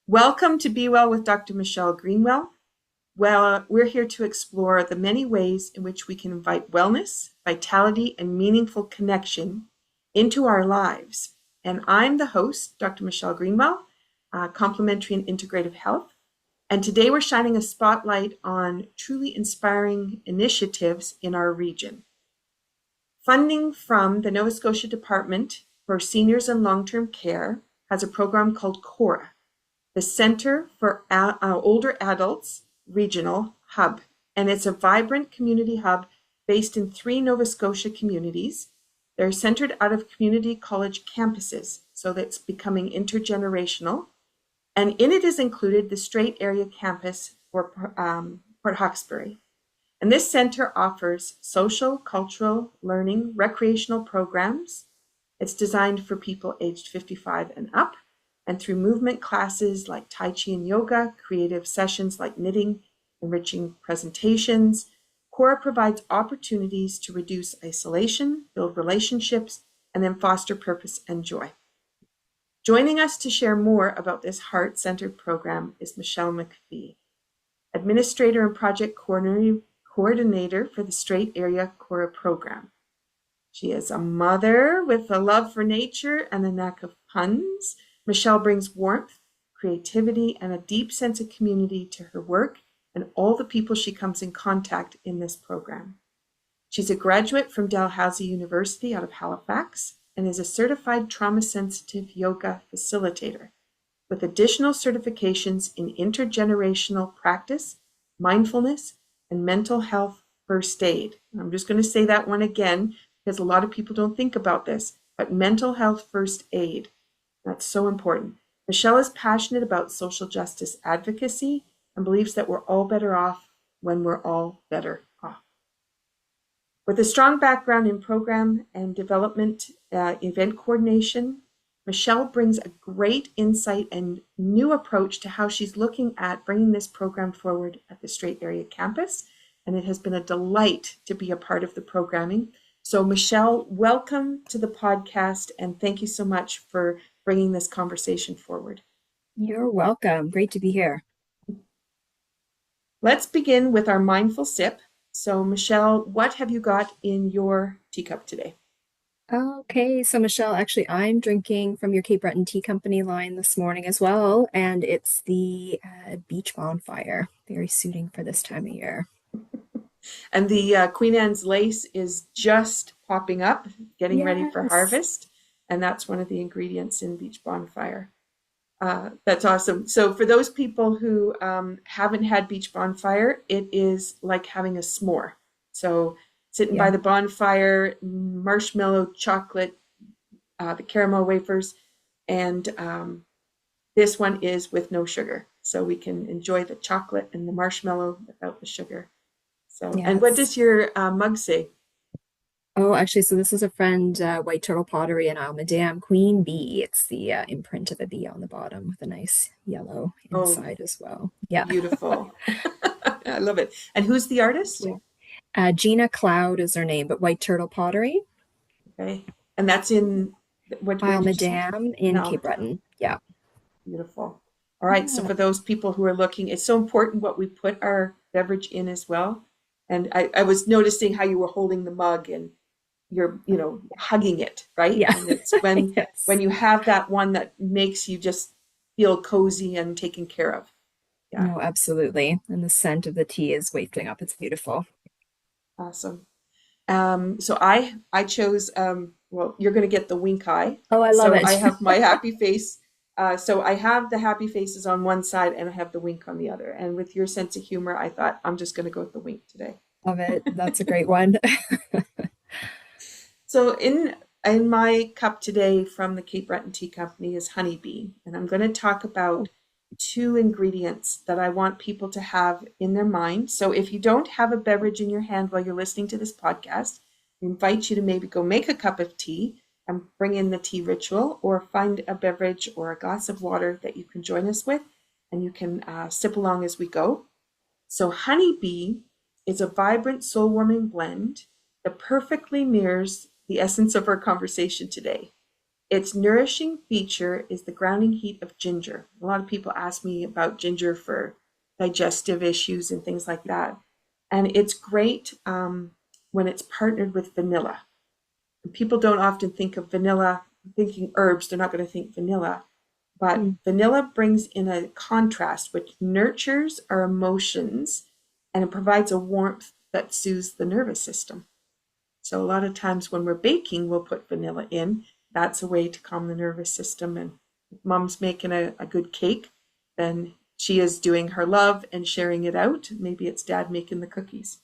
Welcome to Be Well with Dr. Michele Greenwell. Well, we're here to explore the many ways in which we can invite wellness, vitality, and meaningful connection into our lives. And I'm the host, Dr. Michele Greenwell, Complementary and Integrative Health. And today we're shining a spotlight on truly inspiring initiatives in our region. Funding from the Nova Scotia Department for Seniors and Long-Term Care has a program called CORAH, the Center for Older Adults Regional Hub. And it's a vibrant community hub based in 3 Nova Scotia communities. They're centered out of community college campuses, so that's becoming intergenerational. And in it is included the Strait Area Campus for Port Hawkesbury. And this center offers social, cultural, learning, recreational programs. It's designed for people aged 55 and up. And through movement classes like Tai Chi and yoga, creative sessions like knitting, enriching presentations, CORAH provides opportunities to reduce isolation, build relationships, and then foster purpose and joy. Joining us to share more about this heart-centered program is Michele MacPhee, Administrator and Project Coordinator for the Strait Area CORAH program. She is a mother with a love for nature and a knack of puns. Michele brings warmth, creativity, and a deep sense of community to her work and all the people she comes in contact in this program. She's a graduate from Dalhousie University out of Halifax and is a certified trauma-sensitive yoga facilitator with additional certifications in intergenerational practice, mindfulness, and mental health first aid. I'm just going to say that one again because a lot of people don't think about this, but mental health first aid. That's so important. Michele is passionate about social justice advocacy and believes that we're all better off when we're all better off. With a strong background in program and development, event coordination, Michele brings a great insight and new approach to how she's looking at bringing this program forward at the Strait Area Campus. And it has been a delight to be a part of the programming. So Michele, welcome to the podcast and thank you so much for bringing this conversation forward. You're welcome. Great to be here. Let's begin with our mindful sip. So Michele, what have you got in your teacup today? Okay, so Michele, actually, I'm drinking from your Cape Breton Tea Company line this morning as well, and it's the beach bonfire. Very suiting for this time of year. And the Queen Anne's lace is just popping up, getting ready for Yes. harvest. And that's one of the ingredients in beach bonfire. That's awesome. So for those people who haven't had beach bonfire, it is like having a s'more. So sitting by the bonfire, marshmallow, chocolate, the caramel wafers, and this one is with no sugar. So we can enjoy the chocolate and the marshmallow without the sugar. So, and what does your mug say? Oh, actually, so this is a friend, White Turtle Pottery in Isle Madame, Queen Bee. It's the imprint of a bee on the bottom with a nice yellow inside as well. Yeah. Beautiful. I love it. And who's the artist? Gina Cloud is her name, but White Turtle Pottery. Okay. And that's in what Isle Madame in Cape Breton. Yeah. Beautiful. All right. So for those people who are looking, it's so important what we put our beverage in as well. And I was noticing how you were holding the mug and you're, hugging it, right? Yeah. And it's when when you have that one that makes you just feel cozy and taken care of. Yeah. No, absolutely. And the scent of the tea is wafting up. It's beautiful. Awesome. So I chose well, you're going to get the wink eye. Oh, I love it. I have my happy face. So I have the happy faces on one side and I have the wink on the other. And with your sense of humor, I thought I'm just going to go with the wink today. Love it. That's a great one. So in my cup today from the Cape Breton Tea Company is HoneyBEE. And I'm going to talk about 2 ingredients that I want people to have in their mind. So if you don't have a beverage in your hand while you're listening to this podcast, I invite you to maybe go make a cup of tea and bring in the tea ritual, or find a beverage or a glass of water that you can join us with, and you can sip along as we go. So HoneyBEE is a vibrant, soul-warming blend that perfectly mirrors the essence of our conversation today. Its nourishing feature is the grounding heat of ginger. A lot of people ask me about ginger for digestive issues and things like that. And it's great when it's partnered with vanilla. People don't often think of vanilla, thinking herbs, they're not going to think vanilla. But Mm. vanilla brings in a contrast which nurtures our emotions and it provides a warmth that soothes the nervous system. So a lot of times when we're baking, we'll put vanilla in. That's a way to calm the nervous system. And if mom's making a good cake, then she is doing her love and sharing it out. Maybe it's dad making the cookies.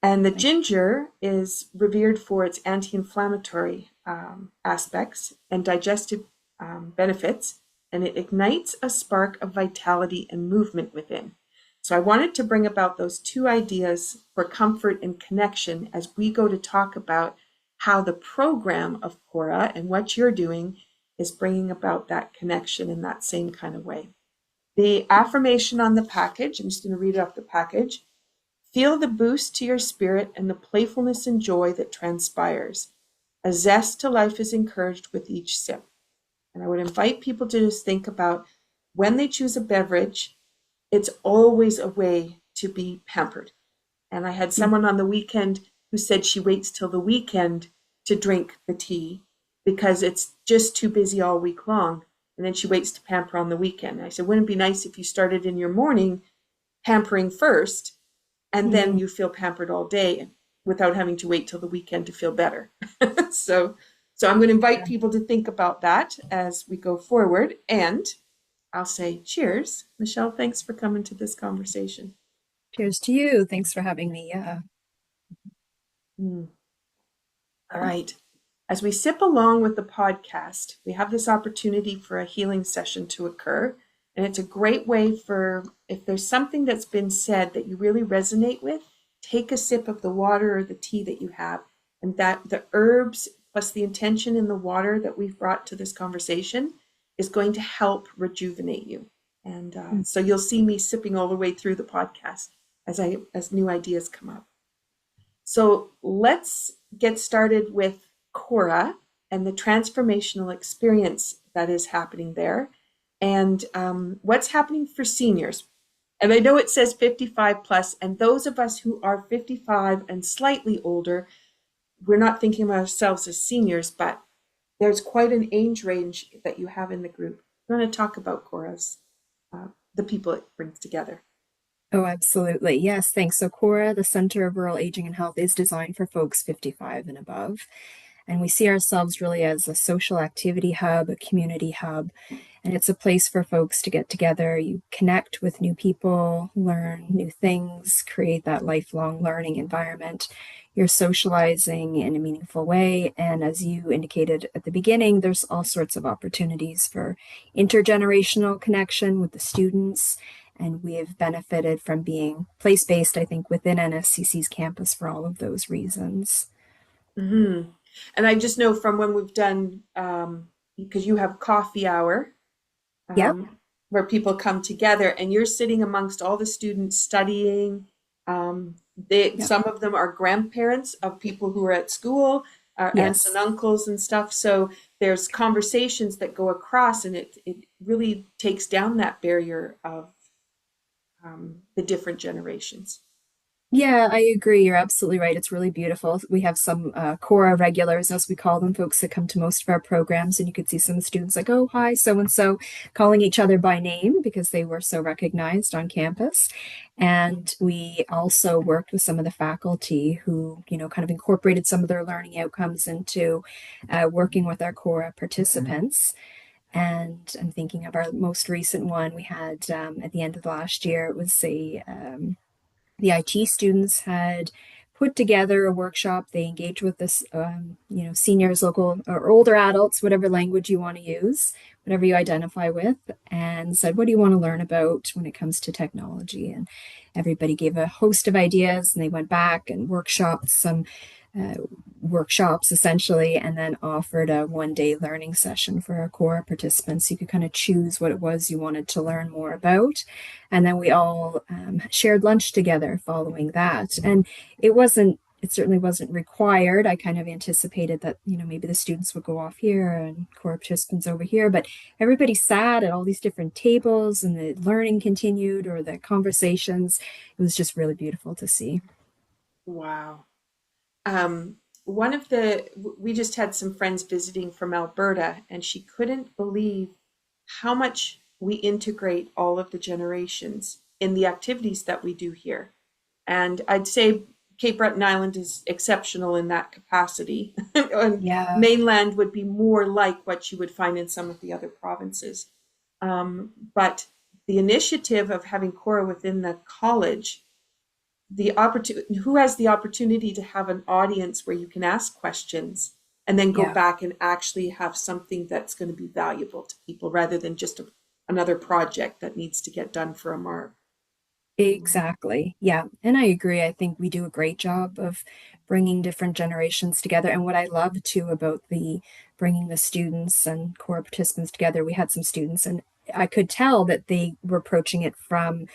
And the ginger is revered for its anti-inflammatory aspects and digestive benefits, and it ignites a spark of vitality and movement within. So I wanted to bring about those two ideas for comfort and connection as we go to talk about how the program of CORAH and what you're doing is bringing about that connection in that same kind of way. The affirmation on the package, I'm just going to read off the package. Feel the boost to your spirit and the playfulness and joy that transpires. A zest to life is encouraged with each sip. And I would invite people to just think about when they choose a beverage, it's always a way to be pampered. And I had someone on the weekend who said she waits till the weekend to drink the tea because it's just too busy all week long. And then she waits to pamper on the weekend. And I said, wouldn't it be nice if you started in your morning pampering first and then you feel pampered all day without having to wait till the weekend to feel better. So I'm going to invite people to think about that as we go forward. And I'll say cheers. Michele, thanks for coming to this conversation. Cheers to you. Thanks for having me. All right. As we sip along with the podcast, we have this opportunity for a healing session to occur. And it's a great way for, if there's something that's been said that you really resonate with, take a sip of the water or the tea that you have. And that the herbs plus the intention in the water that we've brought to this conversation is going to help rejuvenate you. And so you'll see me sipping all the way through the podcast as new ideas come up. So let's get started with CORAH and the transformational experience that is happening there. And what's happening for seniors. And I know it says 55 plus, and those of us who are 55 and slightly older, we're not thinking of ourselves as seniors, but there's quite an age range that you have in the group. I want to talk about CORAH's, the people it brings together. Oh, absolutely. Yes, thanks. So CORAH, the Center of Rural Aging and Health, is designed for folks 55 and above. And we see ourselves really as a social activity hub, a community hub, and it's a place for folks to get together. You connect with new people, learn new things, create that lifelong learning environment. You're socializing in a meaningful way. And as you indicated at the beginning, there's all sorts of opportunities for intergenerational connection with the students. And we have benefited from being place-based, I think, within NSCC's campus for all of those reasons. Mm-hmm. And I just know from when we've done, because you have coffee hour, Yep. where people come together and you're sitting amongst all the students studying. Some of them are grandparents of people who are at school, our aunts and uncles and stuff. So there's conversations that go across and it really takes down that barrier of the different generations. Yeah, I agree. You're absolutely right. It's really beautiful. We have some CORAH regulars, as we call them, folks that come to most of our programs, and you could see some students like, oh, hi, so-and-so, calling each other by name because they were so recognized on campus. And we also worked with some of the faculty who, kind of incorporated some of their learning outcomes into working with our CORAH participants. And I'm thinking of our most recent one we had at the end of last year. It was the IT students had put together a workshop. They engaged with this, seniors, local or older adults, whatever language you want to use, whatever you identify with, and said, what do you want to learn about when it comes to technology? And everybody gave a host of ideas, and they went back and workshopped some workshops essentially, and then offered a one-day learning session for our CORAH participants. You could kind of choose what it was you wanted to learn more about. And then we all shared lunch together following that. And it wasn't it certainly wasn't required. I kind of anticipated that, maybe the students would go off here and core participants over here, but everybody sat at all these different tables and the learning continued or the conversations. It was just really beautiful to see. Wow. Um, one of the, we just had some friends visiting from Alberta, and she couldn't believe how much we integrate all of the generations in the activities that we do here. And I'd say Cape Breton Island is exceptional in that capacity. And Yeah, mainland would be more like what you would find in some of the other provinces. But the initiative of having CORAH within the college, the opportunity, who has the opportunity to have an audience where you can ask questions and then go yeah. back and actually have something that's going to be valuable to people rather than just another project that needs to get done for a mark. Exactly. Yeah. And I agree. I think we do a great job of bringing different generations together. And what I love too about the bringing the students and core participants together, we had some students and I could tell that they were approaching it from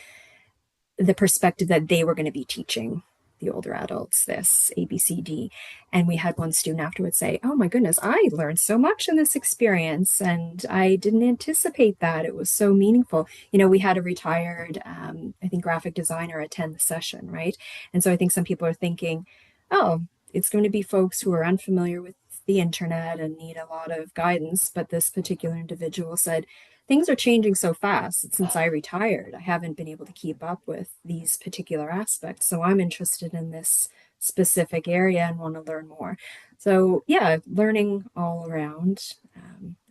the perspective that they were going to be teaching the older adults this ABCD. And we had one student afterwards say, "Oh my goodness, I learned so much in this experience and I didn't anticipate that. It was so meaningful." We had a retired, I think, graphic designer attend the session, right? And so I think some people are thinking, oh, it's going to be folks who are unfamiliar with the internet and need a lot of guidance. But this particular individual said, things are changing so fast since I retired. I haven't been able to keep up with these particular aspects. So I'm interested in this specific area and want to learn more. So, yeah, learning all around.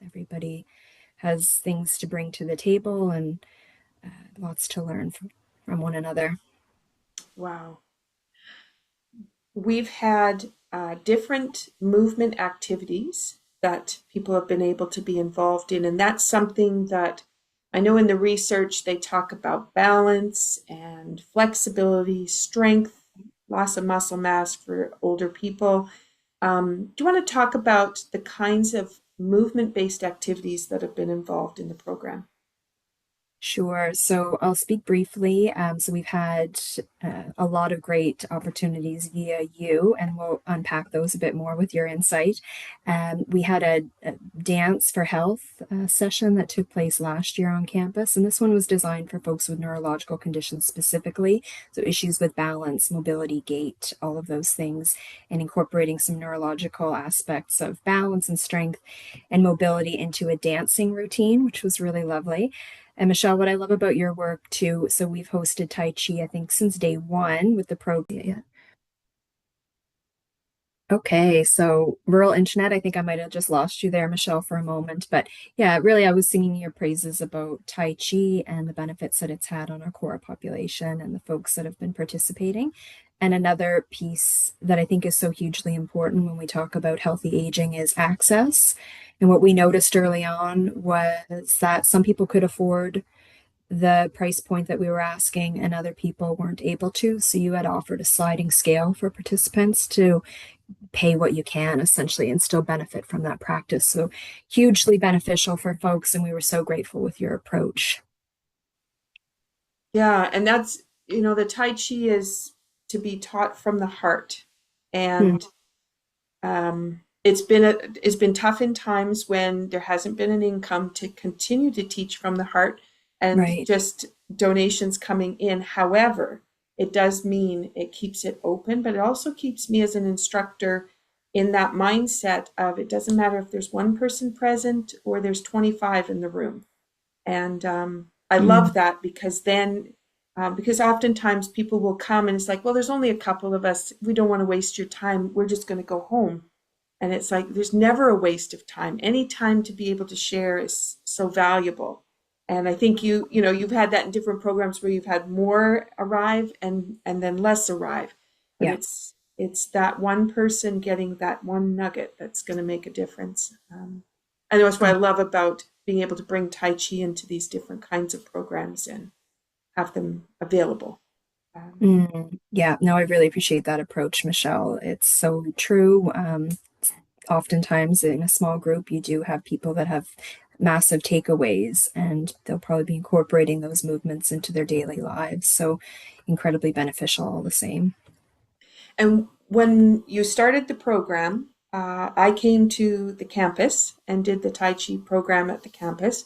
Everybody has things to bring to the table and lots to learn from one another. Wow. We've had different movement activities that people have been able to be involved in. And that's something that I know in the research they talk about balance and flexibility, strength, loss of muscle mass for older people. Do you want to talk about the kinds of movement based activities that have been involved in the program? Sure. So I'll speak briefly. So we've had a lot of great opportunities via you, and we'll unpack those a bit more with your insight. We had a Dance for Health session that took place last year on campus, and this one was designed for folks with neurological conditions specifically. So issues with balance, mobility, gait, all of those things, and incorporating some neurological aspects of balance and strength and mobility into a dancing routine, which was really lovely. And Michelle, what I love about your work too, so we've hosted Tai Chi, I think, since day one with the program. Yeah. Okay, so rural internet, I think I might have just lost you there, Michelle, for a moment. But yeah, really, I was singing your praises about Tai Chi and the benefits that it's had on our core population and the folks that have been participating. And another piece that I think is so hugely important when we talk about healthy aging is access. And what we noticed early on was that some people could afford the price point that we were asking and other people weren't able to. So you had offered a sliding scale for participants to pay what you can essentially and still benefit from that practice. So hugely beneficial for folks. And we were so grateful with your approach. Yeah, and that's, the Tai Chi is to be taught from the heart. Hmm, And it's been tough in times when there hasn't been an income to continue to teach from the heart and right. just donations coming in. However, it does mean it keeps it open, but it also keeps me as an instructor in that mindset of it doesn't matter if there's one person present or there's 25 in the room. And I Mm, love that because then, because oftentimes people will come and it's like, well, there's only a couple of us. We don't want to waste your time. We're just going to go home. And it's like, there's never a waste of time. Any time to be able to share is so valuable. And I think you've had that in different programs where you've had more arrive and then less arrive. But yeah. it's that one person getting that one nugget that's going to make a difference. And that's what I love about being able to bring Tai Chi into these different kinds of programs and have them available. Um, Yeah, no, I really appreciate that approach, Michelle. It's so true. Oftentimes in a small group, you do have people that have massive takeaways, and they'll probably be incorporating those movements into their daily lives. So incredibly beneficial all the same. and when you started the program, I came to the campus and did the Tai Chi program at the campus,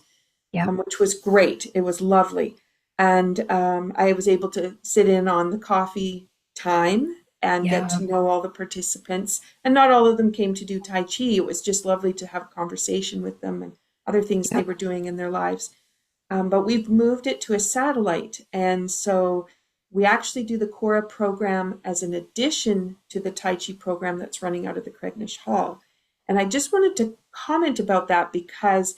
Yeah, which was great. It was lovely. And I was able to sit in on the coffee time and get yeah, to know all the participants. And not all of them came to do Tai Chi. It was just lovely to have a conversation with them and other things they yeah. were doing in their lives. But we've moved it to a satellite. And so we actually do the CORAH program as an addition to the Tai Chi program that's running out of the Craignish Hall. And I just wanted to comment about that because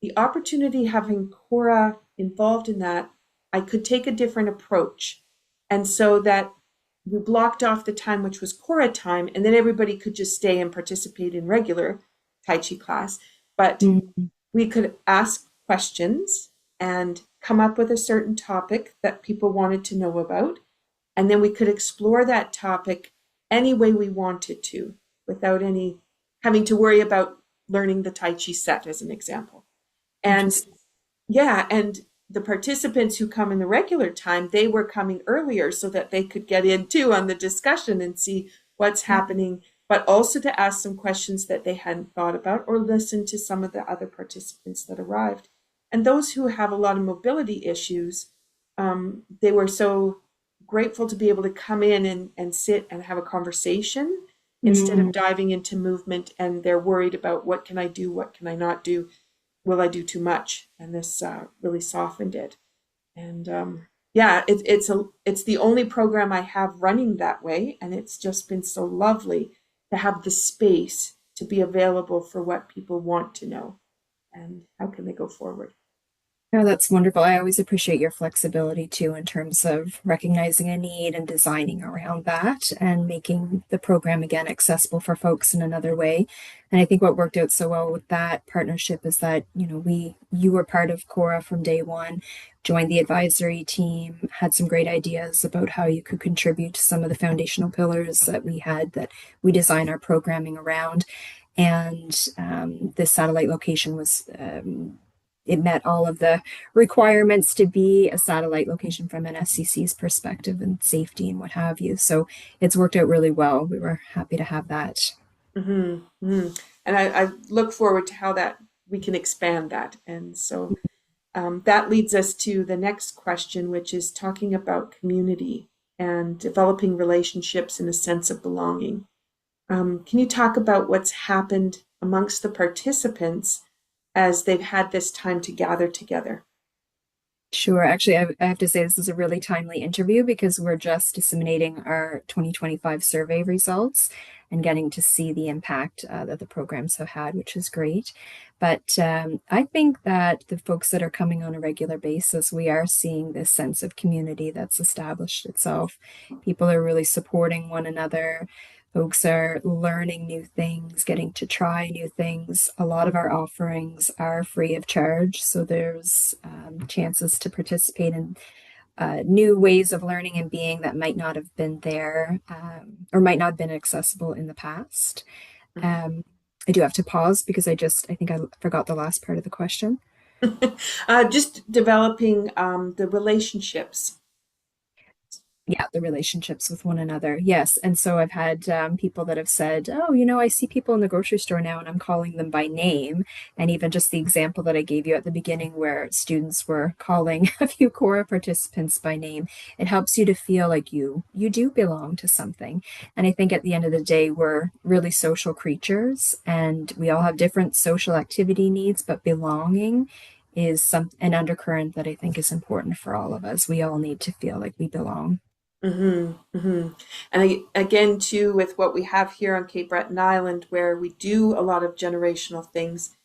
the opportunity having CORAH involved in that, I could take a different approach. And so that we blocked off the time, which was CORAH time, and then everybody could just stay and participate in regular Tai Chi class. But Mm, we could ask questions and come up with a certain topic that people wanted to know about. And then we could explore that topic any way we wanted to without any having to worry about learning the Tai Chi set, as an example. And interesting. yeah, and the participants who come in the regular time, they were coming earlier so that they could get in too on the discussion and see what's Yeah. happening, but also to ask some questions that they hadn't thought about or listen to some of the other participants that arrived. And those who have a lot of mobility issues, they were so grateful to be able to come in and sit and have a conversation instead of Mm, diving into movement, and they're worried about what can I do, what can I not do, will I do too much? And this really softened it. And yeah, it's the only program I have running that way, and it's just been so lovely to have the space to be available for what people want to know and how can they go forward. no, that's wonderful. I always appreciate your flexibility too, in terms of recognizing a need and designing around that and making the program again accessible for folks in another way. And I think what worked out so well with that partnership is that, you were part of CORA from day one, joined the advisory team, had some great ideas about how you could contribute to some of the foundational pillars that we had that we design our programming around. And this satellite location was it met all of the requirements to be a satellite location from NSCC's perspective and safety and what have you. So it's worked out really well. We were happy to have that. Hmm. Hmm. And I look forward to how that we can expand that. And so that leads us to the next question, which is talking about community and developing relationships and a sense of belonging. Can you talk about what's happened amongst the participants as they've had this time to gather together? Sure. Actually, I have to say this is a really timely interview because we're just disseminating our 2025 survey results and getting to see the impact that the programs have had, which is great. But I think that the folks that are coming on a regular basis, we are seeing this sense of community that's established itself. People are really supporting one another. Folks are learning new things, getting to try new things. A lot of our offerings are free of charge, so there's chances to participate in new ways of learning and being that might not have been there or might not have been accessible in the past. Um, I do have to pause because I think I forgot the last part of the question. Just developing the relationships. Yeah, the relationships with one another. Yes. And so I've had people that have said, oh, I see people in the grocery store now and I'm calling them by name. And even just the example that I gave you at the beginning, where students were calling a few CORA participants by name, it helps you to feel like you do belong to something. And I think at the end of the day, we're really social creatures and we all have different social activity needs, but belonging is an undercurrent that I think is important for all of us. We all need to feel like we belong. Hmm. Hmm. And again, too, with what we have here on Cape Breton Island, where we do a lot of generational things,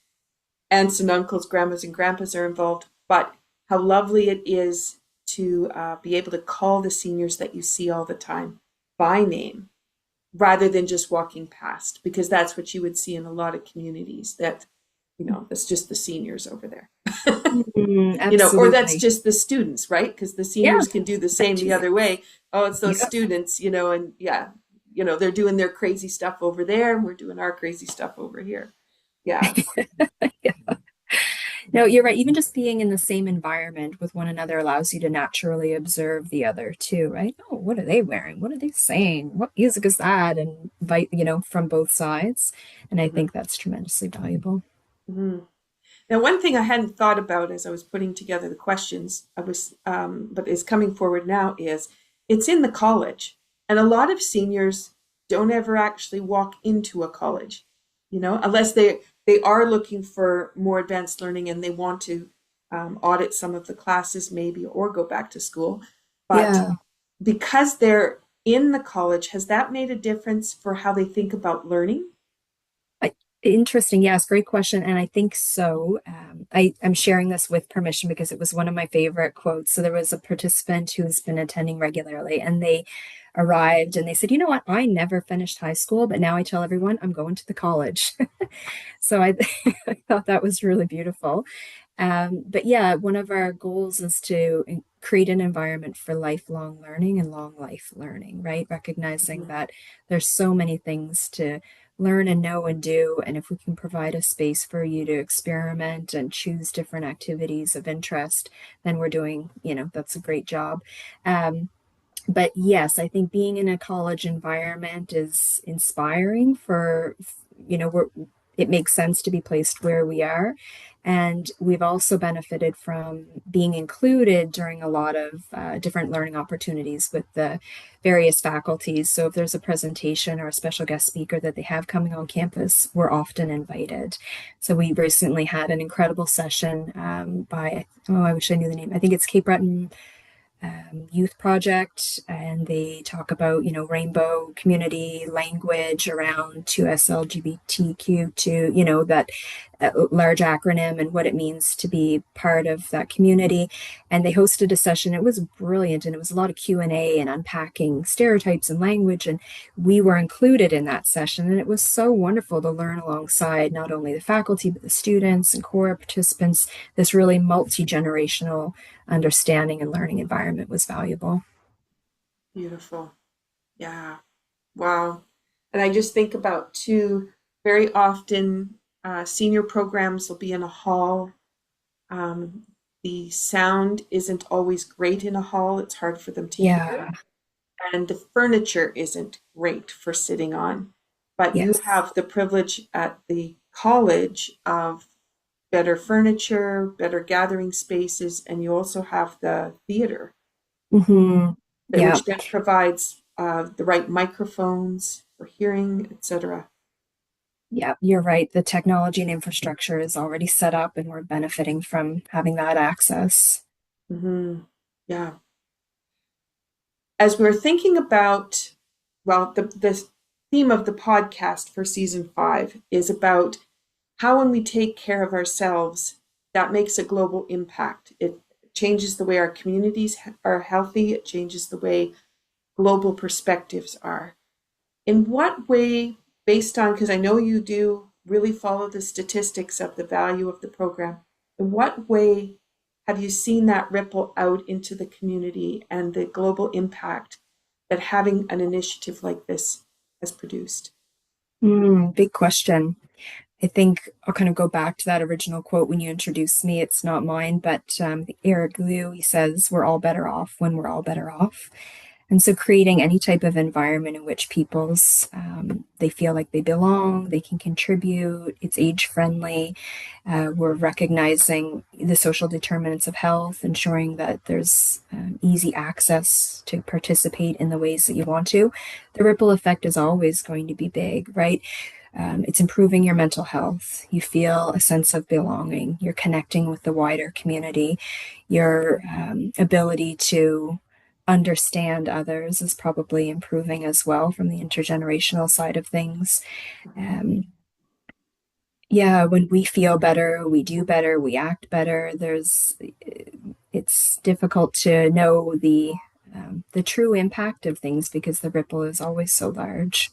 aunts and uncles, grandmas and grandpas are involved, but how lovely it is to be able to call the seniors that you see all the time by name rather than just walking past, because that's what you would see in a lot of communities that, that's just the seniors over there. Mm, Or that's absolutely. just the students, right? Because the Yeah, seniors can do the that same the too. other way. Oh, it's those Yeah. students, and yeah, they're doing their crazy stuff over there, and we're doing our crazy stuff over here. Yeah. Yeah. No, you're right. Even just being in the same environment with one another allows you to naturally observe the other too, right? Oh, what are they wearing? What are they saying? What music is that? And invite, from both sides. And I Mhm, think that's tremendously valuable. mhm. Now, one thing I hadn't thought about as I was putting together the questions, but is coming forward now is it's in the college, and a lot of seniors don't ever actually walk into a college, unless they are looking for more advanced learning and they want to audit some of the classes maybe or go back to school. But Yeah. because they're in the college, has that made a difference for how they think about learning? I, Interesting. Yes, great question. And I think so. I'm sharing this with permission because it was one of my favorite quotes. So there was a participant who's been attending regularly, and they arrived and they said, you know what? I never finished high school, but now I tell everyone I'm going to the college. So I thought that was really beautiful. But yeah, one of our goals is to create an environment for lifelong learning and long life learning, right? Recognizing Mhm. that there's so many things to learn and know and do. And if we can provide a space for you to experiment and choose different activities of interest, then we're doing, that's a great job. But yes, I think being in a college environment is inspiring for, we're, it makes sense to be placed where we are. And we've also benefited from being included during a lot of different learning opportunities with the various faculties. So if there's a presentation or a special guest speaker that they have coming on campus, we're often invited. So we recently had an incredible session by, oh, I wish I knew the name. I think it's Cape Breton Youth Project, and they talk about, rainbow community language around 2SLGBTQ2, that large acronym and what it means to be part of that community. And they hosted a session. It was brilliant, and it was a lot of Q&A and unpacking stereotypes and language. And we were included in that session, and it was so wonderful to learn alongside not only the faculty, but the students and CORAH participants. This really multi-generational understanding and learning environment was valuable. Beautiful. Yeah. Wow. And I just think about too, very often senior programs will be in a hall. Um, the sound isn't always great in a hall. It's hard for them to hear. Yeah. And the furniture isn't great for sitting on. But you Yes. have the privilege at the college of better furniture, better gathering spaces, and you also have the theater, Yeah. which then provides the right microphones for hearing, etc. Yeah. You're right. The technology and infrastructure is already set up, and we're benefiting from having that access. Hmm. Yeah. As we're thinking about, well, the theme of the podcast for season 5 is about how when we take care of ourselves, that makes a global impact. It changes the way our communities are healthy. It changes the way global perspectives are. In what way, based on, because I know you do really follow the statistics of the value of the program, in what way have you seen that ripple out into the community and the global impact that having an initiative like this has produced? Big question. I think I'll kind of go back to that original quote when you introduced me. It's not mine, but Eric Liu, he says, we're all better off when we're all better off. And so creating any type of environment in which they feel like they belong, they can contribute, it's age friendly. We're recognizing the social determinants of health, ensuring that there's easy access to participate in the ways that you want to. The ripple effect is always going to be big, right? It's improving your mental health. You feel a sense of belonging. You're connecting with the wider community. Your ability to understand others is probably improving as well from the intergenerational side of things. Mhm. Um, yeah, when we feel better, we do better, we act better. It's difficult to know the true impact of things because the ripple is always so large.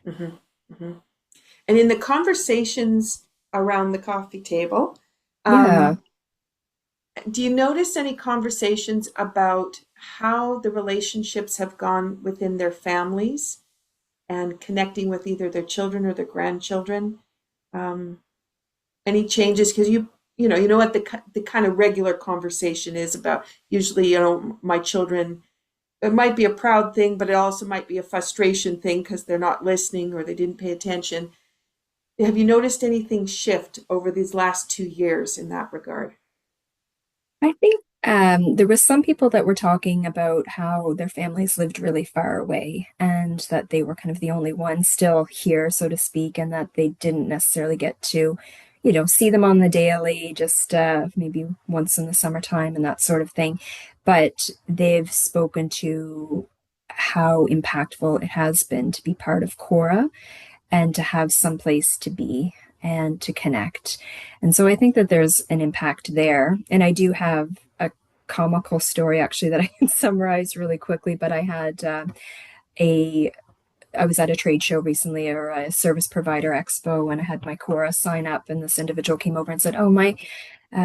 Mhm. Mhm. And in the conversations around the coffee table, Yeah. um, do you notice any conversations about how the relationships have gone within their families and connecting with either their children or their grandchildren? Um, any changes? Because you know what the kind of regular conversation is about. Usually, my children, it might be a proud thing, but it also might be a frustration thing because they're not listening or they didn't pay attention. Have you noticed anything shift over these last 2 years in that regard? I think there was some people that were talking about how their families lived really far away and that they were kind of the only ones still here, so to speak, and that they didn't necessarily get to, see them on the daily, just maybe once in the summertime and that sort of thing. But they've spoken to how impactful it has been to be part of CORAH and to have some place to be and to connect. And so I think that there's an impact there. And I do have a comical story actually that I can summarize really quickly, but I had a I was at a trade show recently or a service provider expo and I had my CORAH sign up and this individual came over and said, "Oh, my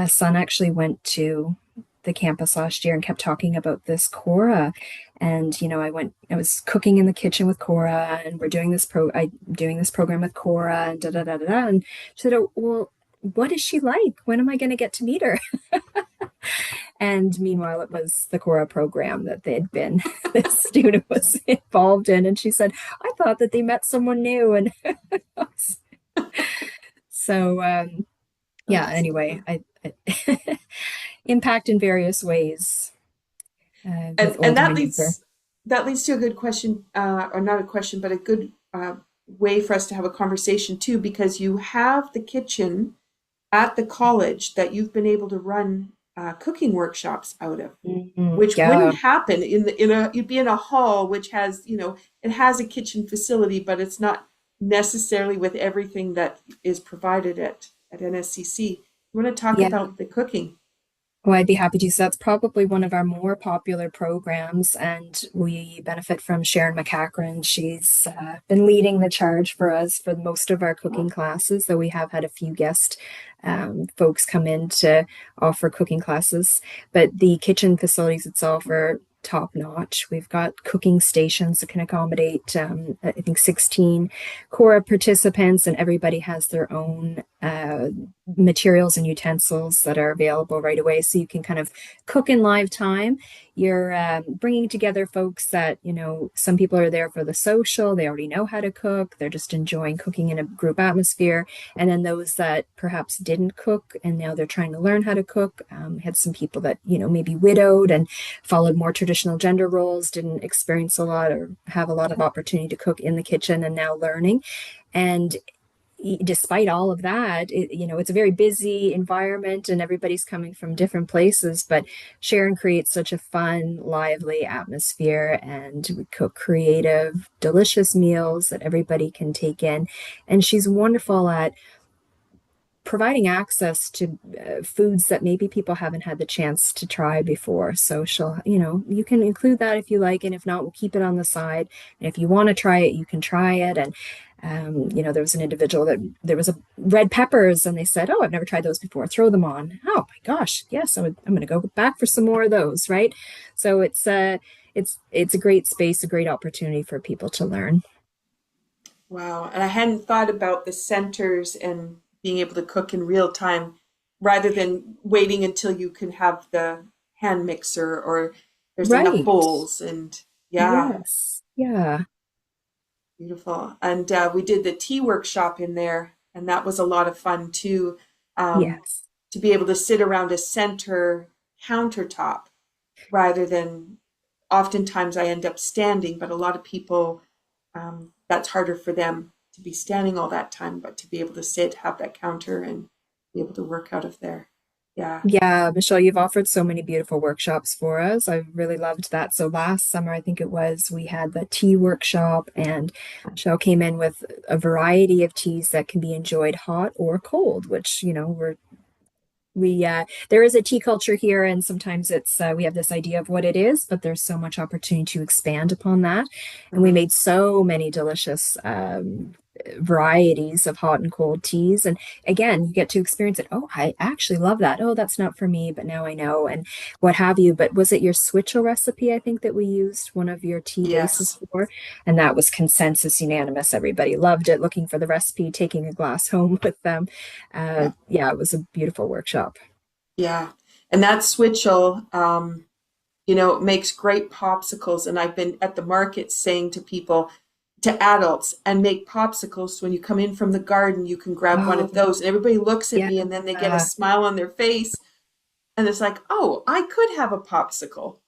son actually went to the campus last year and kept talking about this CORAH. And I was cooking in the kitchen with CORAH, and we're doing I'm doing this program with CORAH, and da da da da da." And she said, "Oh, well, what is she like? When am I going to get to meet her?" And meanwhile, it was the CORAH program that they'd been, this student was involved in. And she said, "I thought that they met someone new." And so, yeah, That's anyway, I impact in various ways with and old and new. that leads to a good question, or not a question, but a good way for us to have a conversation too, because you have the kitchen at the college that you've been able to run cooking workshops out of, which Yeah, wouldn't happen you'd be in a hall which has, it has a kitchen facility, but it's not necessarily with everything that is provided at NSCC. You want to talk yeah. about the cooking? Well, I'd be happy to. So that's probably one of our more popular programs, and we benefit from Sharon McCachran. She's been leading the charge for us for most of our cooking classes, though we have had a few guest folks come in to offer cooking classes. But the kitchen facilities itself are top notch. We've got cooking stations that can accommodate, I think, 16 CORAH participants, and everybody has their own materials and utensils that are available right away. So you can kind of cook in live time. You're bringing together folks that, some people are there for the social, they already know how to cook, they're just enjoying cooking in a group atmosphere. And then those that perhaps didn't cook and now they're trying to learn how to cook. Had some people that, maybe widowed and followed more traditional gender roles, didn't experience a lot or have a lot of opportunity to cook in the kitchen and now learning. And despite all of that, it's a very busy environment and everybody's coming from different places, but Sharon creates such a fun, lively atmosphere, and we cook creative, delicious meals that everybody can take in. And she's wonderful at providing access to foods that maybe people haven't had the chance to try before. So she'll, you can include that if you like, and if not, we'll keep it on the side. And if you want to try it, you can try it. And there was an individual that there was a red peppers, and they said, "Oh, I've never tried those before. Throw them on." Oh my gosh, yes, I'm going to go back for some more of those, right? So it's a great space, a great opportunity for people to learn. Wow. And I hadn't thought about the centers and being able to cook in real time rather than waiting until you can have the hand mixer or there's enough Right. bowls. And yeah, Yes. Yeah. beautiful. And we did the tea workshop in there, and that was a lot of fun too. Um, Yes. to be able to sit around a center countertop rather than oftentimes I end up standing, but a lot of people, that's harder for them to be standing all that time, but to be able to sit, have that counter, and be able to work out of there. Yeah. Yeah, Michelle, you've offered so many beautiful workshops for us. I really loved that. So last summer, I think it was, we had the tea workshop, and Michelle came in with a variety of teas that can be enjoyed hot or cold, which, we there is a tea culture here, and sometimes it's we have this idea of what it is, but there's so much opportunity to expand upon that. And we Uh-huh. made so many delicious varieties of hot and cold teas. And again, you get to experience it. Oh, I actually love that. Oh, that's not for me, but now I know, and what have you. But was it your switchel recipe, I think, that we used one of your tea bases Yes. for? And that was consensus unanimous. Everybody loved it, looking for the recipe, taking a glass home with them. Yeah. Yeah, it was a beautiful workshop. Yeah. And that switchel, it makes great popsicles. And I've been at the market saying to people, to adults, and make popsicles. So when you come in from the garden, you can grab one Oh, of those. And everybody looks at yeah. me and then they get a smile on their face. And it's like, oh, I could have a popsicle,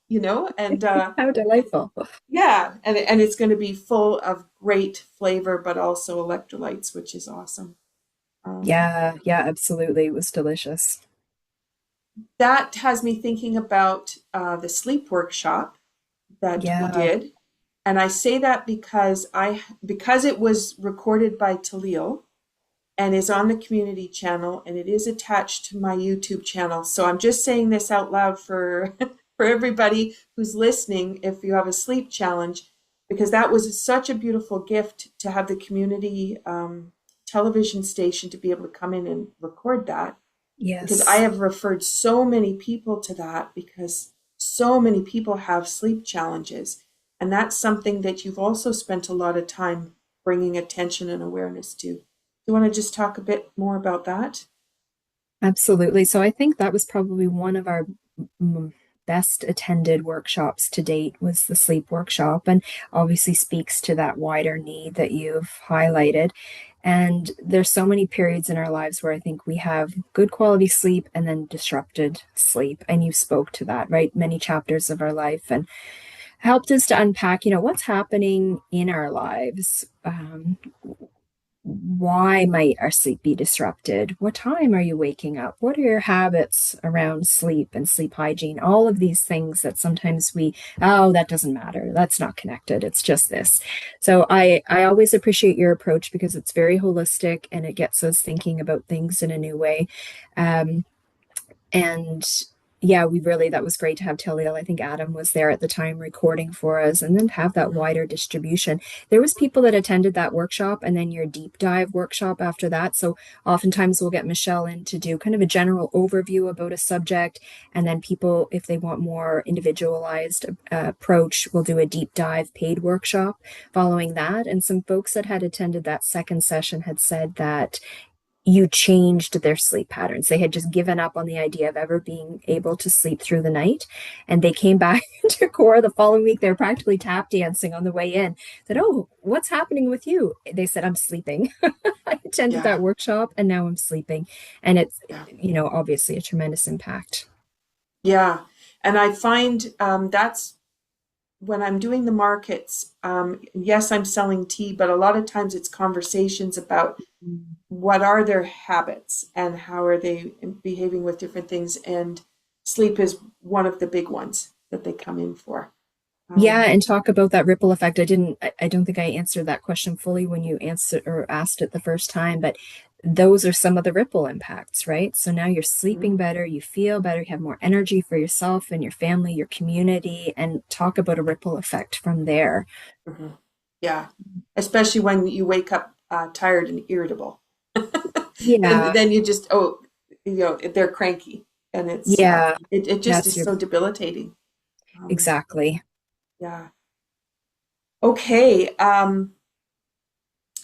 And How delightful. yeah, and it's going to be full of great flavor, but also electrolytes, which is awesome. Um, Yeah, yeah, absolutely. It was delicious. that has me thinking about the sleep workshop that we Yeah. did. And I say that because it was recorded by Talil and is on the community channel and it is attached to my YouTube channel. So I'm just saying this out loud for for everybody who's listening if you have a sleep challenge, because that was such a beautiful gift to have the community television station to be able to come in and record that, because I Yes. have referred so many people to that because so many people have sleep challenges. And that's something that you've also spent a lot of time bringing attention and awareness to. Do you want to just talk a bit more about that? Absolutely. So I think that was probably one of our mm, best attended workshops to date was the sleep workshop, and obviously speaks to that wider need that you've highlighted. And there's so many periods in our lives where I think we have good quality sleep and then disrupted sleep. And you spoke to that, right? Many chapters of our life and helped us to unpack, what's happening in our lives. Why might our sleep be disrupted? What time are you waking up? What are your habits around sleep and sleep hygiene? All of these things that sometimes oh, that doesn't matter. That's not connected. It's just this. So I always appreciate your approach because it's very holistic and it gets us thinking about things in a new way. Um, and yeah, that was great to have Tiliel. I think Adam was there at the time recording for us and then have that Mhm. wider distribution. There was people that attended that workshop and then your deep dive workshop after that. So oftentimes we'll get Michelle in to do kind of a general overview about a subject. And then people, if they want more individualized approach, will do a deep dive paid workshop following that. And some folks that had attended that second session had said that you changed their sleep patterns. They had just given up on the idea of ever being able to sleep through the night. And they came back to CORAH the following week. They were practically tap dancing on the way in. Said, oh, what's happening with you? They said, I'm sleeping. I attended Yeah, that workshop and now I'm sleeping. And it's, yeah, obviously a tremendous impact. yeah. And I find that's when I'm doing the markets. Yes, I'm selling tea, but a lot of times it's conversations about what are their habits and how are they behaving with different things. And sleep is one of the big ones that they come in for. Yeah, Um, and talk about that ripple effect. I don't think I answered that question fully when you answered or asked it the first time, but those are some of the ripple impacts, right? So now you're sleeping mhm, better, you feel better, you have more energy for yourself and your family, your community, and talk about a ripple effect from there. mhm. Yeah, especially when you wake up tired and irritable. And Yeah, then you just, they're cranky. And yeah, it just that's is your so debilitating. Um, exactly. yeah. Okay.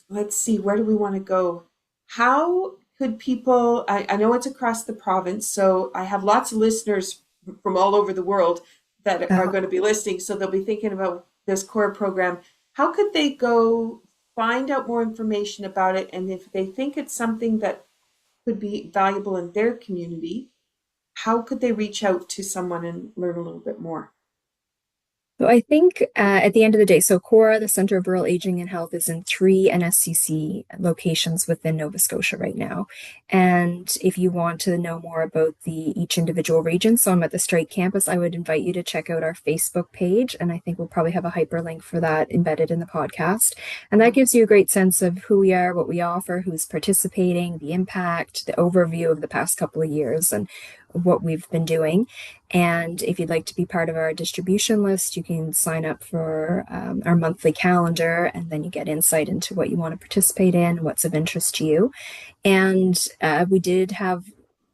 Let's see, where do we want to go? How could people, I know it's across the province, so I have lots of listeners from all over the world that are Uh, going to be listening, so they'll be thinking about this core program. How could they go find out more information about it? And if they think it's something that could be valuable in their community, how could they reach out to someone and learn a little bit more? So I think at the end of the day, so CORAH, the Center of Rural Aging and Health, is in 3 NSCC locations within Nova Scotia right now. And if you want to know more about each individual region, so I'm at the Strait Campus, I would invite you to check out our Facebook page. And I think we'll probably have a hyperlink for that embedded in the podcast. And that Mhm. gives you a great sense of who we are, what we offer, who's participating, the impact, the overview of the past couple of years, and what we've been doing. And if you'd like to be part of our distribution list, you can sign up for our monthly calendar, and then you get insight into what you want to participate in, what's of interest to you. And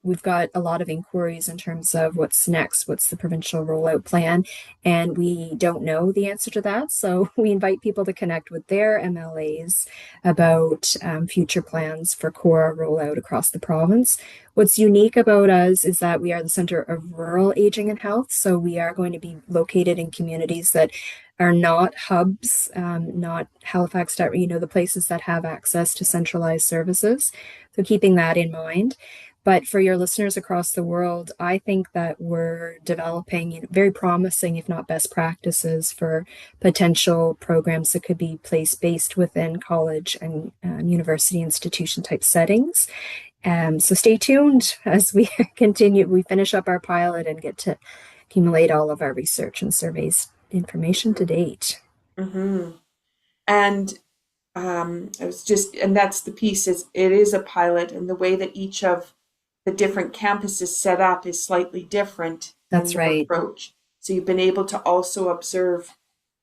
we've got a lot of inquiries in terms of what's next, what's the provincial rollout plan, and we don't know the answer to that. So we invite people to connect with their MLAs about future plans for CORAH rollout across the province. What's unique about us is that we are the center of rural aging and health. So we are going to be located in communities that are not hubs, not Halifax, the places that have access to centralized services. So keeping that in mind. But for your listeners across the world, I think that we're developing very promising, if not best practices for potential programs that could be place-based within college and university institution type settings. So stay tuned as we we finish up our pilot and get to accumulate all of our research and surveys information to date. Mm-hmm. And and that's the piece, is it is a pilot, and the way that each of the different campuses set up is slightly different in That's their right. approach. So you've been able to also observe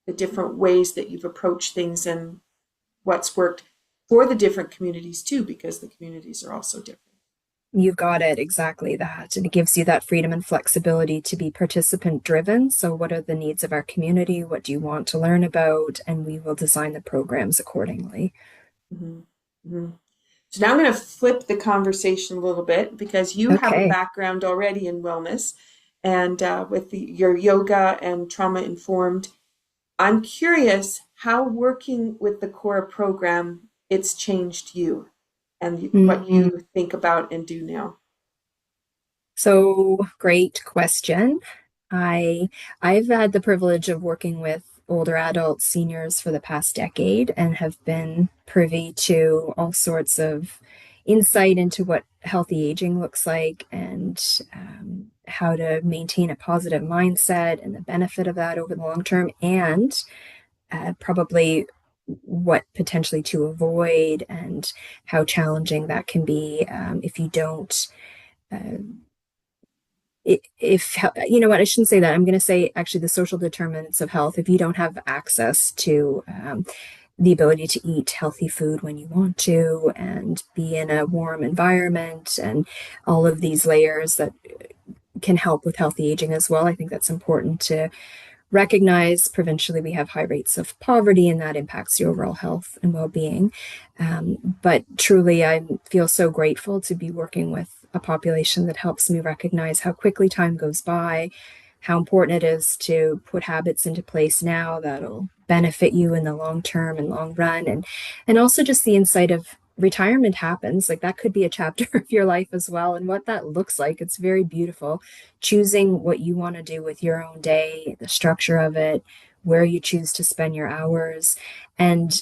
the different ways that you've approached things and what's worked for the different communities too, because the communities are also different. You've got it, exactly that. And it gives you that freedom and flexibility to be participant driven. So, what are the needs of our community? What do you want to learn about? And we will design the programs accordingly. Mm-hmm. Mm-hmm. So now I'm going to flip the conversation a little bit, because you have a Okay. background already in wellness and with your yoga and trauma informed. I'm curious how working with the CORAH program, it's changed you and what Mm, you think about and do now. So, great question. I I've had the privilege of working with older adults, seniors for the past decade, and have been privy to all sorts of insight into what healthy aging looks like, and how to maintain a positive mindset and the benefit of that over the long term, and probably what potentially to avoid and how challenging that can be if you don't uh, if you know what, I shouldn't say that. I'm going to say actually the social determinants of health. If you don't have access to the ability to eat healthy food when you want to and be in a warm environment and all of these layers that can help with healthy aging as well, I think that's important to recognize. Provincially, we have high rates of poverty, and that impacts the overall health and well-being. But truly, I feel so grateful to be working with a population that helps me recognize how quickly time goes by, how important it is to put habits into place now that'll benefit you in the long term and long run, and also just the insight of retirement happens. Like that could be a chapter of your life as well, and what that looks like. It's very beautiful. Choosing what you want to do with your own day, the structure of it, where you choose to spend your hours. And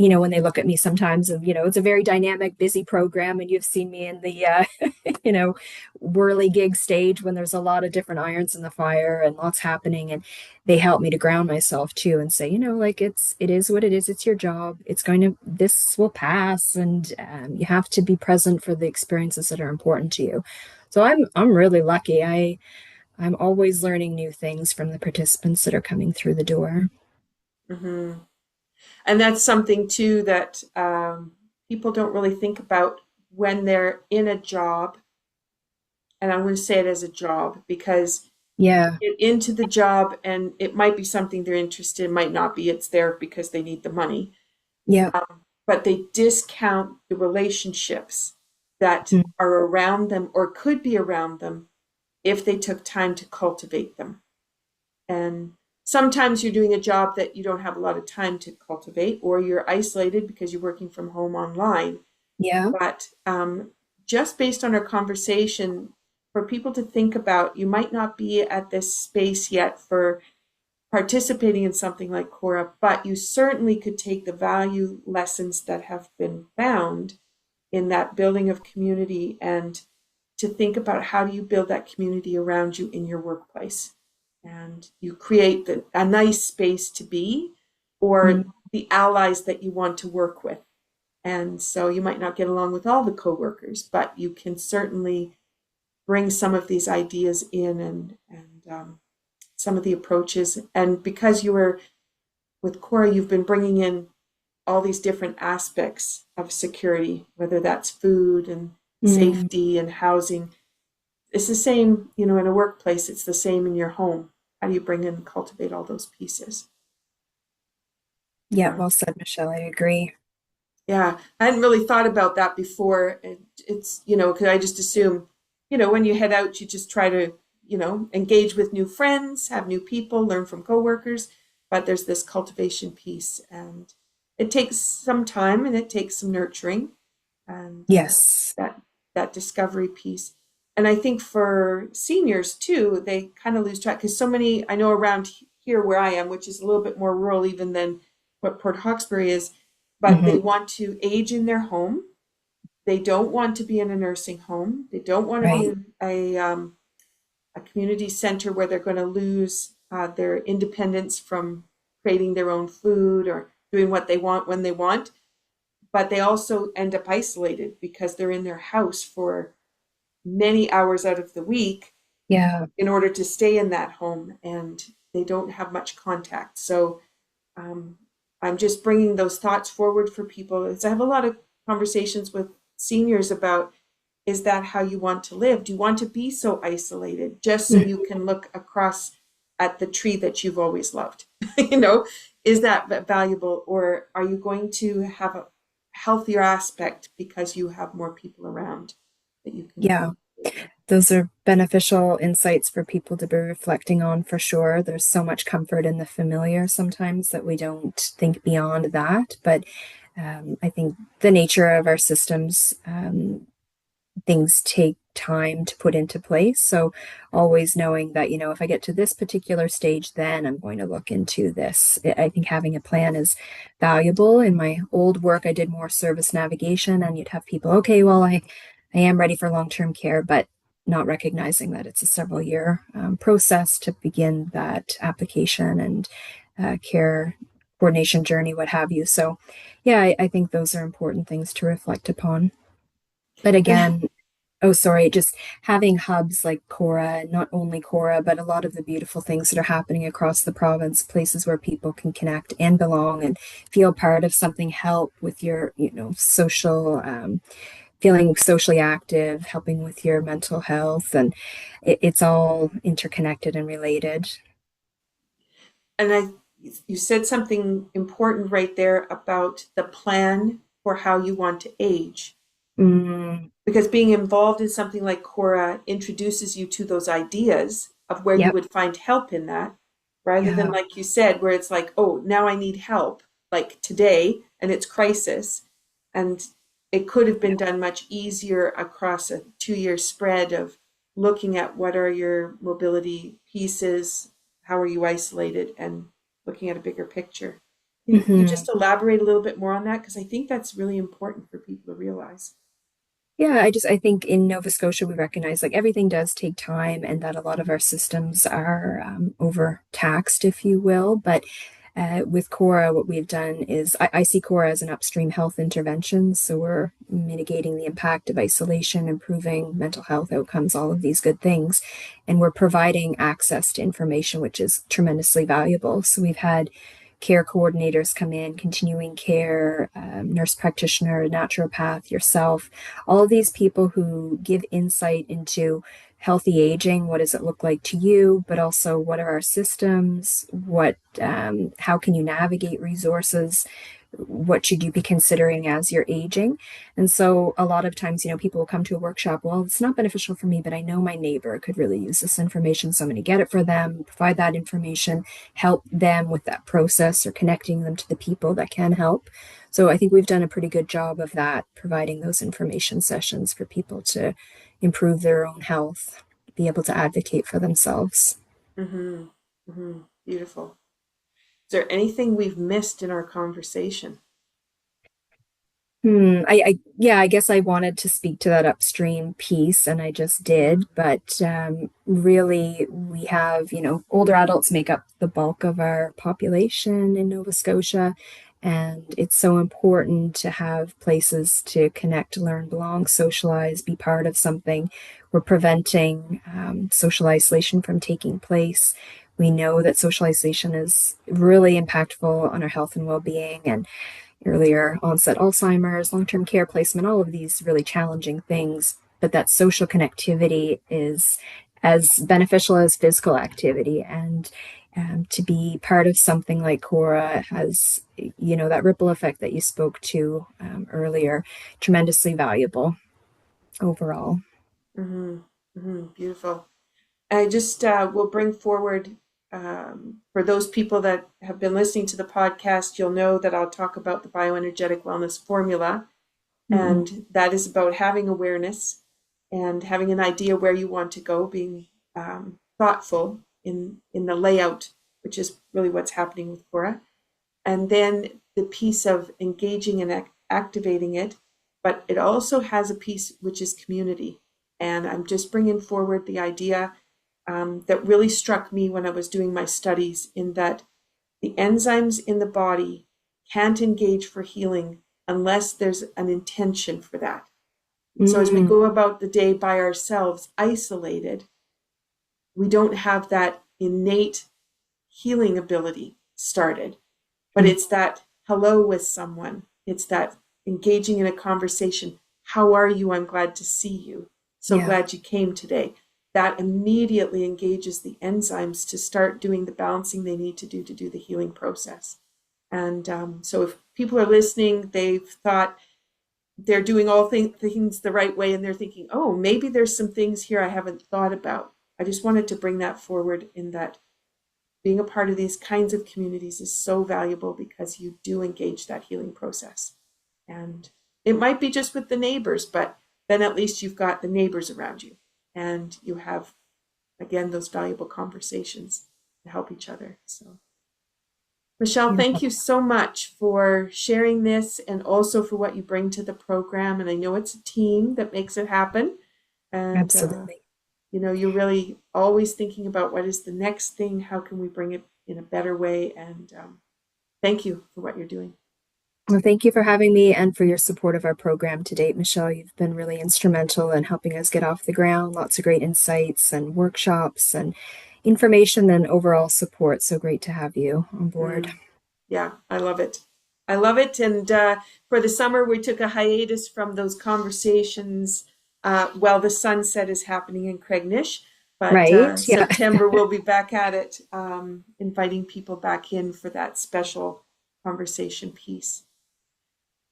when they look at me sometimes, and it's a very dynamic, busy program, and you've seen me in the you know whirly gig stage when there's a lot of different irons in the fire and lots happening, and they help me to ground myself too and say, like it is what it is. It's your job. This will pass, and you have to be present for the experiences that are important to you. So I'm really lucky. I'm always learning new things from the participants that are coming through the door. Hmm. And that's something too that people don't really think about when they're in a job. And I'm going to say it as a job, because Yeah, get into the job and it might be something they're interested in, might not be. It's there because they need the money. yeah, But they discount the relationships that mm, are around them or could be around them if they took time to cultivate them. And sometimes you're doing a job that you don't have a lot of time to cultivate, or you're isolated because you're working from home online. yeah, But just based on our conversation, for people to think about, you might not be at this space yet for participating in something like CORAH, but you certainly could take the value lessons that have been found in that building of community, and to think about how do you build that community around you in your workplace. And you create a nice space to be, or mm, the allies that you want to work with. And so you might not get along with all the coworkers, but you can certainly bring some of these ideas in and some of the approaches. And because you were with CORAH, you've been bringing in all these different aspects of security, whether that's food and Mm, safety and housing. It's the same, in a workplace, it's the same in your home. How do you bring and cultivate all those pieces? yeah, Yeah. well said, Michelle. I agree. Yeah. I hadn't really thought about that before. It's, because I just assume, when you head out, you just try to, engage with new friends, have new people, learn from coworkers. But there's this cultivation piece, and it takes some time and it takes some nurturing and Yes. that that discovery piece. And I think for seniors too, they kind of lose track because so many I know around here where I am, which is a little bit more rural even than what Port Hawkesbury is, but they Hmm. want to age in their home. They don't want to be in a nursing home. They don't want to be Right. in a community center where they're going to lose their independence from creating their own food or doing what they want when they want. But they also end up isolated because they're in their house for many hours out of the week Yeah. in order to stay in that home, and they don't have much contact. So um, I'm just bringing those thoughts forward for people. As I have a lot of conversations with seniors about, is that how you want to live? Do you want to be so isolated just so you can look across at the tree that you've always loved? you know, is that valuable, or are you going to have a healthier aspect because you have more people around that you can Yeah. communicate with? Those are beneficial insights for people to be reflecting on for sure. There's so much comfort in the familiar sometimes that we don't think beyond that. But I think the nature of our systems, things take time to put into place. So always knowing that, if I get to this particular stage, then I'm going to look into this. I think having a plan is valuable. In my old work, I did more service navigation, and you'd have people, okay, well, I am ready for long-term care, but not recognizing that it's a several year process to begin that application and care coordination journey, what have you. So, yeah, I think those are important things to reflect upon. But And again, oh, sorry, just having hubs like CORAH, not only CORAH, but a lot of the beautiful things that are happening across the province, places where people can connect and belong and feel part of something, help with your, social, feeling socially active, helping with your mental health. And it's all interconnected and related. I, you said something important right there about the plan for how you want to age. Mm, Because being involved in something like CORA introduces you to those ideas of where you yep. would find help in that, rather than Yeah. like you said, where it's like, oh, now I need help, like today, and it's crisis. And it could have been done much easier across a 2 year spread of looking at what are your mobility pieces, how are you isolated, and looking at a bigger picture. Can you Hmm. just elaborate a little bit more on that? Because I think that's really important for people to realize. Yeah, I think in Nova Scotia we recognize like everything does take time and that a lot of our systems are overtaxed, if you will. But with CORA, what we've done is I see CORA as an upstream health intervention. So we're mitigating the impact of isolation, improving mental health outcomes, all of these good things. And we're providing access to information, which is tremendously valuable. So we've had care coordinators come in, continuing care, nurse practitioner, naturopath, yourself, all of these people who give insight into healthy aging. What does it look like to you? But also, what are our systems? How can you navigate resources? What should you be considering as you're aging? And so, a lot of times, people will come to a workshop. Well, it's not beneficial for me, but I know my neighbor could really use this information. So, I'm going to get it for them, provide that information, help them with that process or connecting them to the people that can help. So I think we've done a pretty good job of that, providing those information sessions for people to improve their own health, be able to advocate for themselves. Mm-hmm. Mm-hmm. Beautiful. Is there anything we've missed in our conversation? Yeah, I guess I wanted to speak to that upstream piece, and I just did. But really, we have, older adults make up the bulk of our population in Nova Scotia, And it's so important to have places to connect, learn, belong, socialize, be part of something. We're preventing social isolation from taking place. We know that socialization is really impactful on our health and well-being, and earlier onset Alzheimer's, long-term care placement, all of these really challenging things. But that social connectivity is as beneficial as physical activity. And to be part of something like CORAH has, that ripple effect that you spoke to earlier, tremendously valuable overall. Mm-hmm. Mm-hmm. Beautiful. I just will bring forward for those people that have been listening to the podcast, you'll know that I'll talk about the bioenergetic wellness formula. Mm-mm. And that is about having awareness and having an idea where you want to go, being thoughtful in the layout, which is really what's happening with CORAH. And then the piece of engaging and activating it. But it also has a piece which is community. And I'm just bringing forward the idea that really struck me when I was doing my studies, in that the enzymes in the body can't engage for healing unless there's an intention for that. So as we Mm, go about the day by ourselves, isolated, we don't have that innate healing ability started. But mm, it's that hello with someone. It's that engaging in a conversation. How are you? I'm glad to see you. So yeah. glad you came today. That immediately engages the enzymes to start doing the balancing they need to do the healing process. And so if people are listening, they've thought they're doing all things the right way, and they're thinking, oh, maybe there's some things here I haven't thought about. I just wanted to bring that forward, in that being a part of these kinds of communities is so valuable because you do engage that healing process. And it might be just with the neighbors, but then at least you've got the neighbors around you, and you have, again, those valuable conversations to help each other. So, Michele, Beautiful. thank you so much for sharing this, and also for what you bring to the program. And I know it's a team that makes it happen. And Absolutely. you're really always thinking about what is the next thing, how can we bring it in a better way, and thank you for what you're doing. Well, thank you for having me and for your support of our program to date, Michelle. You've been really instrumental in helping us get off the ground. Lots of great insights and workshops and information and overall support. So great to have you on board. Mm, yeah, I love it. I love it. And for the summer, we took a hiatus from those conversations while the sunset is happening in Craignish. But Right? Yeah. September, we'll be back at it, inviting people back in for that special conversation piece.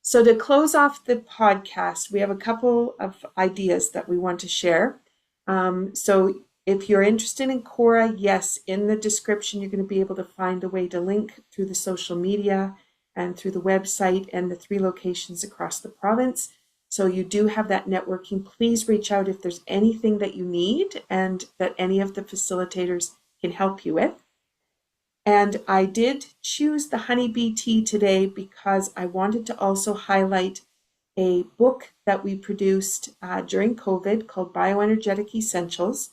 So, to close off the podcast, we have a couple of ideas that we want to share. So, if you're interested in CORAH, yes, in the description, you're going to be able to find a way to link through the social media and through the website and the 3 locations across the province. So, you do have that networking. Please reach out if there's anything that you need and that any of the facilitators can help you with. And I did choose the HoneyBEE tea today because I wanted to also highlight a book that we produced during COVID called Bioenergetic Essentials.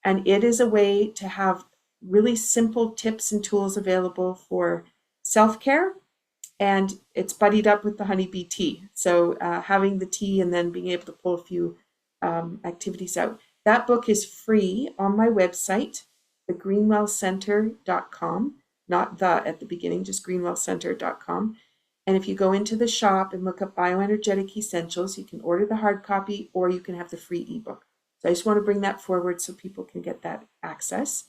And it is a way to have really simple tips and tools available for self-care. And it's buddied up with the HoneyBEE tea. So having the tea and then being able to pull a few activities out. That book is free on my website, thegreenwellcenter.com, not the at the beginning, just greenwellcenter.com. And if you go into the shop and look up Bioenergetic Essentials, you can order the hard copy or you can have the free ebook. So I just want to bring that forward so people can get that access.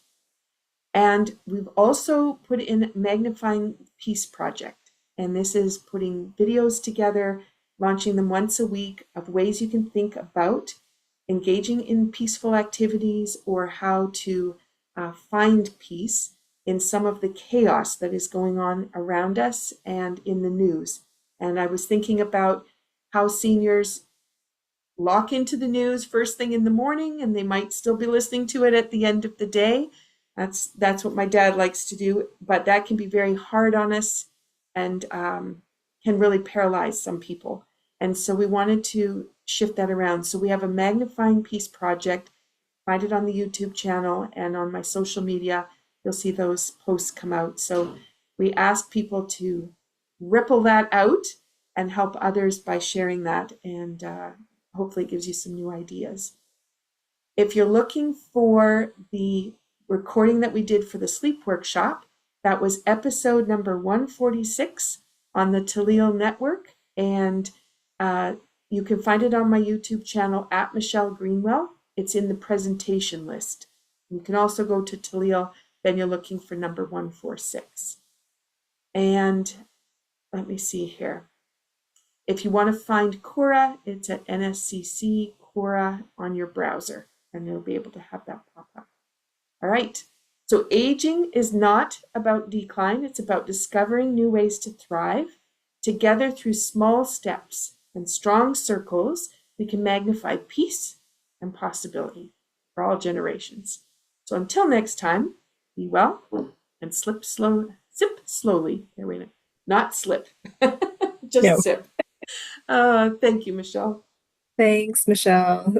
And we've also put in Magnifying Peace Project. And this is putting videos together, launching them once a week, of ways you can think about engaging in peaceful activities, or how to find peace in some of the chaos that is going on around us and in the news. And I was thinking about how seniors lock into the news first thing in the morning, and they might still be listening to it at the end of the day. That's what my dad likes to do, but that can be very hard on us, and can really paralyze some people. And so we wanted to shift that around. So we have a Magnifying Peace project. Find it on the YouTube channel and on my social media. You'll see those posts come out. So we ask people to ripple that out and help others by sharing that, and hopefully it gives you some new ideas. If you're looking for the recording that we did for the sleep workshop, that was episode number 146 on the Talil Network, and you can find it on my YouTube channel at Michele Greenwell. It's in the presentation list. You can also go to Talil, then you're looking for number 146. And let me see here. If you want to find CORAH, it's at NSCC CORAH on your browser, and you'll be able to have that pop up. All right. So aging is not about decline. It's about discovering new ways to thrive. Together through small steps and strong circles, we can magnify peace and possibility for all generations. So until next time, be well and sip slowly. Here, wait a minute. Not slip, just No. sip. Thank you, Michele. Thanks, Michele.